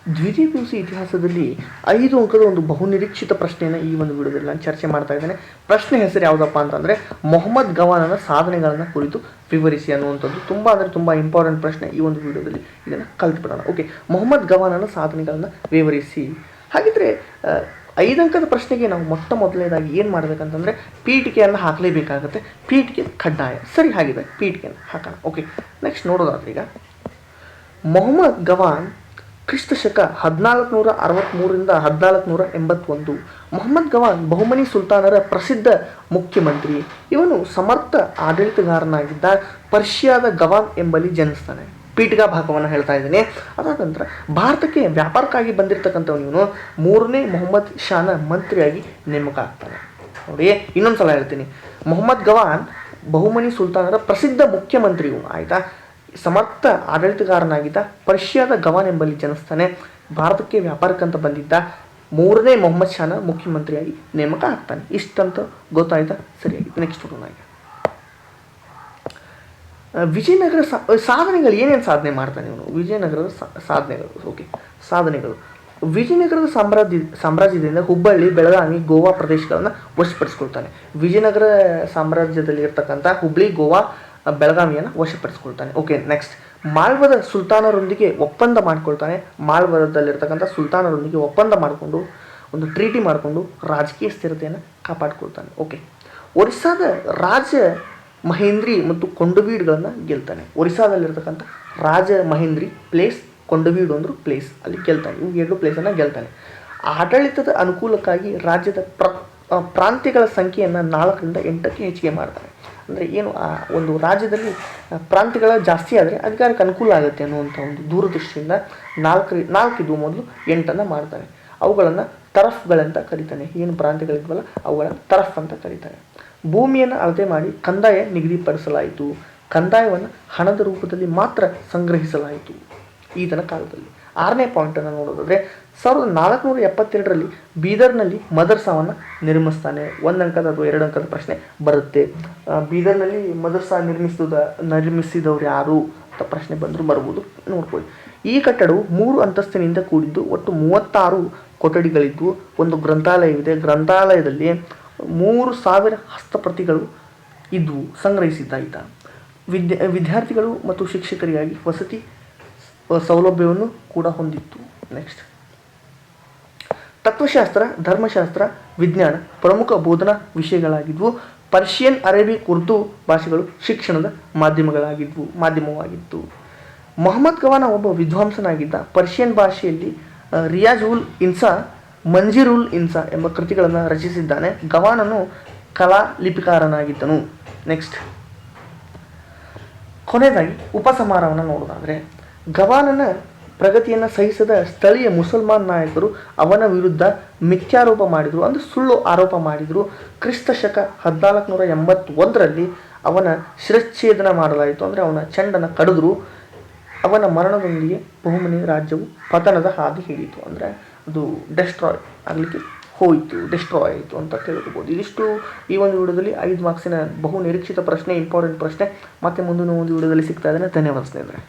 ದ್ವಿತೀಯ P U C ಇತಿಹಾಸದಲ್ಲಿ 5 ಅಂಕದ ಒಂದು ಬಹುನಿರೀಕ್ಷಿತ ಪ್ರಶ್ನೆಯನ್ನು ಈ ಒಂದು ವಿಡಿಯೋದಲ್ಲಿ ನಾನು ಚರ್ಚೆ ಮಾಡ್ತಾ ಇದ್ದೇನೆ. ಪ್ರಶ್ನೆ ಹೆಸರು ಯಾವುದಪ್ಪ ಅಂತಂದರೆ ಮೊಹಮ್ಮದ್ ಗವಾನನ ಸಾಧನೆಗಳನ್ನು ಕುರಿತು ವಿವರಿಸಿ ಅನ್ನುವಂಥದ್ದು. ತುಂಬ ಇಂಪಾರ್ಟೆಂಟ್ ಪ್ರಶ್ನೆ. ಈ ಒಂದು ವಿಡಿಯೋದಲ್ಲಿ ಇದನ್ನು ಕಲ್ತ್ಬಿಡೋಣ. ಓಕೆ, ಮೊಹಮ್ಮದ್ ಗವಾನನ ಸಾಧನೆಗಳನ್ನು ವಿವರಿಸಿ. ಹಾಗಿದ್ರೆ 5 ಅಂಕದ ಪ್ರಶ್ನೆಗೆ ನಾವು ಮೊದಲನೇದಾಗಿ ಏನು ಮಾಡಬೇಕಂತಂದರೆ ಪೀಠಿಕೆಯನ್ನು ಹಾಕಲೇಬೇಕಾಗುತ್ತೆ. ಪೀಠಿಕೆ ಕಡ್ಡಾಯ. ಸರಿ, ಹಾಗಿದೆ, ಪೀಠಿಕೆಯನ್ನು ಹಾಕೋಣ. ಓಕೆ, ನೆಕ್ಸ್ಟ್ ನೋಡೋದಾದ್ರೆ ಈಗ ಮೊಹಮ್ಮದ್ ಗವಾನ್ ಕ್ರಿಸ್ತಶಕ 1463 1481. ಮೊಹಮ್ಮದ್ ಗವಾನ್ ಬಹುಮನಿ ಸುಲ್ತಾನರ ಪ್ರಸಿದ್ಧ ಮುಖ್ಯಮಂತ್ರಿ. ಇವನು ಸಮರ್ಥ ಆಡಳಿತಗಾರನಾಗಿದ್ದ. ಪರ್ಷಿಯಾದ ಗವಾನ್ ಎಂಬಲ್ಲಿ ಜನಿಸ್ತಾನೆ. ಪೀಠಿಕಾ ಭಾಗವನ್ನು ಹೇಳ್ತಾ ಇದ್ದೀನಿ. ಅದಾದ ನಂತರ ಭಾರತಕ್ಕೆ ವ್ಯಾಪಾರಕ್ಕಾಗಿ ಬಂದಿರತಕ್ಕಂಥವನು ಇವನು 3ನೇ ಮೊಹಮ್ಮದ್ ಶಾನ ಮಂತ್ರಿಯಾಗಿ ನೇಮಕ ಆಗ್ತಾನೆ. ನೋಡಿ, ಇನ್ನೊಂದು ಸಲ ಹೇಳ್ತೀನಿ. ಮೊಹಮ್ಮದ್ ಗವಾನ್ ಬಹುಮನಿ ಸುಲ್ತಾನರ ಪ್ರಸಿದ್ಧ ಮುಖ್ಯಮಂತ್ರಿ ಇವನು, ಆಯಿತಾ. ಸಮರ್ಥ ಆಡಳಿತಗಾರನಾಗಿದ್ದ. ಪರ್ಷಿಯಾದ ಗವಾನ್ ಎಂಬಲ್ಲಿ ಜನಿಸ್ತಾನೆ. ಭಾರತಕ್ಕೆ ವ್ಯಾಪಾರಕ್ಕಂತ ಬಂದಿದ್ದ. 3ನೇ ಮೊಹಮ್ಮದ್ ಶಾನ ಮುಖ್ಯಮಂತ್ರಿಯಾಗಿ ನೇಮಕ ಆಗ್ತಾನೆ. ಇಷ್ಟಂತ ಗೊತ್ತಾಯ್ತಾ? ಸರಿಯಾಗಿ ನೆಕ್ಸ್ಟ್ ನೋಡೋಣ. ವಿಜಯನಗರ ಸಾಧನೆಗಳು ಏನೇನು ಸಾಧನೆ ಮಾಡ್ತಾನೆ ಇವನು? ವಿಜಯನಗರದ ಸಾಧನೆಗಳು. ಓಕೆ, ಸಾಧನೆಗಳು. ವಿಜಯನಗರದ ಸಾಮ್ರಾಜ್ಯದಿಂದ ಹುಬ್ಬಳ್ಳಿ, ಬೆಳಗಾವಿ, ಗೋವಾ ಪ್ರದೇಶಗಳನ್ನು ವಶಪಡಿಸ್ಕೊಳ್ತಾನೆ. ವಿಜಯನಗರ ಸಾಮ್ರಾಜ್ಯದಲ್ಲಿ ಇರ್ತಕ್ಕಂಥ ಹುಬ್ಬಳ್ಳಿ, ಗೋವಾ, ಬೆಳಗಾವಿಯನ್ನು ವಶಪಡಿಸ್ಕೊಳ್ತಾನೆ. ಓಕೆ, ನೆಕ್ಸ್ಟ್ ಮಾಳ್ವದ ಸುಲ್ತಾನರೊಂದಿಗೆ ಒಪ್ಪಂದ ಮಾಡ್ಕೊಳ್ತಾನೆ. ಮಾಳ್ವದಲ್ಲಿರ್ತಕ್ಕಂಥ ಸುಲ್ತಾನರೊಂದಿಗೆ ಒಪ್ಪಂದ ಮಾಡಿಕೊಂಡು ಒಂದು ಟ್ರೀಟಿ ಮಾಡಿಕೊಂಡು ರಾಜಕೀಯ ಸ್ಥಿರತೆಯನ್ನು ಕಾಪಾಡಿಕೊಳ್ತಾನೆ. ಓಕೆ, ಒರಿಸ್ಸಾದ ರಾಜ ಮಹೇಂದ್ರಿ ಮತ್ತು ಕೊಂಡವೀಡುಗಳನ್ನು ಗೆಲ್ತಾನೆ. ಒರಿಸ್ಸಾದಲ್ಲಿರ್ತಕ್ಕಂಥ ರಾಜ ಮಹೇಂದ್ರಿ ಪ್ಲೇಸ್, ಕೊಂಡವೀಡು ಅಂದರು ಪ್ಲೇಸ್, ಅಲ್ಲಿ ಗೆಲ್ತಾನೆ. ಇವು 2 ಪ್ಲೇಸನ್ನು ಗೆಲ್ತಾನೆ. ಆಡಳಿತದ ಅನುಕೂಲಕ್ಕಾಗಿ ರಾಜ್ಯದ ಪ್ರಾಂತ್ಯಗಳ ಸಂಖ್ಯೆಯನ್ನು 4ರಿಂದ 8ಕ್ಕೆ ಹೆಚ್ಚಿಗೆ ಮಾಡ್ತಾನೆ. ಅಂದರೆ ಏನು, ಆ ಒಂದು ರಾಜ್ಯದಲ್ಲಿ ಪ್ರಾಂತ್ಯಗಳ ಜಾಸ್ತಿ ಆದರೆ ಅಧಿಕಾರಕ್ಕೆ ಅನುಕೂಲ ಆಗುತ್ತೆ ಅನ್ನುವಂಥ ಒಂದು ದೂರದೃಷ್ಟಿಯಿಂದ 4 ಮೊದಲು 8 ಮಾಡ್ತಾನೆ. ಅವುಗಳನ್ನು ತರಫ್ಗಳಂತ ಕರೀತಾನೆ. ಏನು ಪ್ರಾಂತ್ಯಗಳಿದ್ವಲ್ಲ ಅವುಗಳನ್ನು ತರಫ್ ಅಂತ ಕರೀತಾರೆ. ಭೂಮಿಯನ್ನು ಅಳತೆ ಮಾಡಿ ಕಂದಾಯ ನಿಗದಿಪಡಿಸಲಾಯಿತು. ಕಂದಾಯವನ್ನು ಹಣದ ರೂಪದಲ್ಲಿ ಮಾತ್ರ ಸಂಗ್ರಹಿಸಲಾಯಿತು ಈತನ ಕಾಲದಲ್ಲಿ. 6ನೇ ಪಾಯಿಂಟನ್ನು ನೋಡೋದಾದರೆ 1472ರಲ್ಲಿ ಬೀದರ್ನಲ್ಲಿ ಮದರ್ಸಾವನ್ನು ನಿರ್ಮಿಸ್ತಾನೆ. 1 ಅಂಕದ ಅಥವಾ 2 ಅಂಕದ ಪ್ರಶ್ನೆ ಬರುತ್ತೆ. ಬೀದರ್ನಲ್ಲಿ ಮದರ್ಸಾ ನಿರ್ಮಿಸಿದವರು ಯಾರು ಅಂತ ಪ್ರಶ್ನೆ ಬಂದರೂ ಬರ್ಬೋದು, ನೋಡ್ಕೊಳ್ಳಿ. ಈ ಕಟ್ಟಡವು 3 ಅಂತಸ್ತಿನಿಂದ ಕೂಡಿದ್ದು. ಒಟ್ಟು 36 ಕೊಠಡಿಗಳಿದ್ದು. ಒಂದು ಗ್ರಂಥಾಲಯವಿದೆ. ಗ್ರಂಥಾಲಯದಲ್ಲಿ 3000 ಹಸ್ತಪ್ರತಿಗಳು ಇದ್ವು, ಸಂಗ್ರಹಿಸಿದ್ದ ಈತ. ವಿದ್ಯಾರ್ಥಿಗಳು ಮತ್ತು ಶಿಕ್ಷಕರಿಗಾಗಿ ವಸತಿ ಸೌಲಭ್ಯವನ್ನು ಕೂಡ ಹೊಂದಿತ್ತು. ನೆಕ್ಸ್ಟ್ ತತ್ವಶಾಸ್ತ್ರ, ಧರ್ಮಶಾಸ್ತ್ರ, ವಿಜ್ಞಾನ ಪ್ರಮುಖ ಬೋಧನಾ ವಿಷಯಗಳಾಗಿದ್ವು. ಪರ್ಷಿಯನ್, ಅರೇಬಿಕ್, ಉರ್ದು ಭಾಷೆಗಳು ಶಿಕ್ಷಣದ ಮಾಧ್ಯಮವಾಗಿತ್ತು. ಮೊಹಮ್ಮದ್ ಗವಾನ ಒಬ್ಬ ವಿದ್ವಾಂಸನಾಗಿದ್ದ. ಪರ್ಷಿಯನ್ ಭಾಷೆಯಲ್ಲಿ ರಿಯಾಜ್ ಉಲ್ ಇನ್ಸಾ, ಮಂಜಿರ್ ಉಲ್ ಇನ್ಸಾ ಎಂಬ ಕೃತಿಗಳನ್ನು ರಚಿಸಿದ್ದಾನೆ. ಗವಾನನು ಕಲಾಲಿಪಿಕಾರನಾಗಿದ್ದನು. ನೆಕ್ಸ್ಟ್ ಕೊನೆಯದಾಗಿ ಉಪಸಂಹಾರವನ್ನು ನೋಡೋದಾದರೆ ಗವಾನನ ಪ್ರಗತಿಯನ್ನು ಸಹಿಸದ ಸ್ಥಳೀಯ ಮುಸಲ್ಮಾನ್ ನಾಯಕರು ಅವನ ವಿರುದ್ಧ ಮಿಥ್ಯಾರೋಪ ಮಾಡಿದರು, ಅಂದರೆ ಸುಳ್ಳು ಆರೋಪ ಮಾಡಿದರು. ಕ್ರಿಸ್ತಶಕ 1481ರಲ್ಲಿ ಅವನ ಶಿರಚ್ಛೇದನ ಮಾಡಲಾಯಿತು, ಅಂದರೆ ಅವನ ಚೆಂಡನ್ನು ಕಡಿದ್ರು. ಅವನ ಮರಣದೊಂದಿಗೆ ಬಹುಮನಿ ರಾಜ್ಯವು ಪತನದ ಹಾದಿ ಹಿಡಿಯಿತು, ಅಂದರೆ ಅದು ಡೆಸ್ಟ್ರಾಯ್ ಆಯಿತು ಅಂತ ತಿಳ್ಕೊಬೋದು. ಇದಿಷ್ಟು ಈ ಒಂದು ವಿಡಿಯೋದಲ್ಲಿ 5 ಮಾರ್ಕ್ಸಿನ ಬಹು ನಿರೀಕ್ಷಿತ ಪ್ರಶ್ನೆ, ಇಂಪಾರ್ಟೆಂಟ್ ಪ್ರಶ್ನೆ. ಮತ್ತೆ ಮುಂದಿನ ಒಂದು ವಿಡಿಯೋದಲ್ಲಿ ಸಿಗ್ತಾ ಇದ್ದೇನೆ. ಧನ್ಯವಾದ ಸ್ನೇಹಿತರೆ.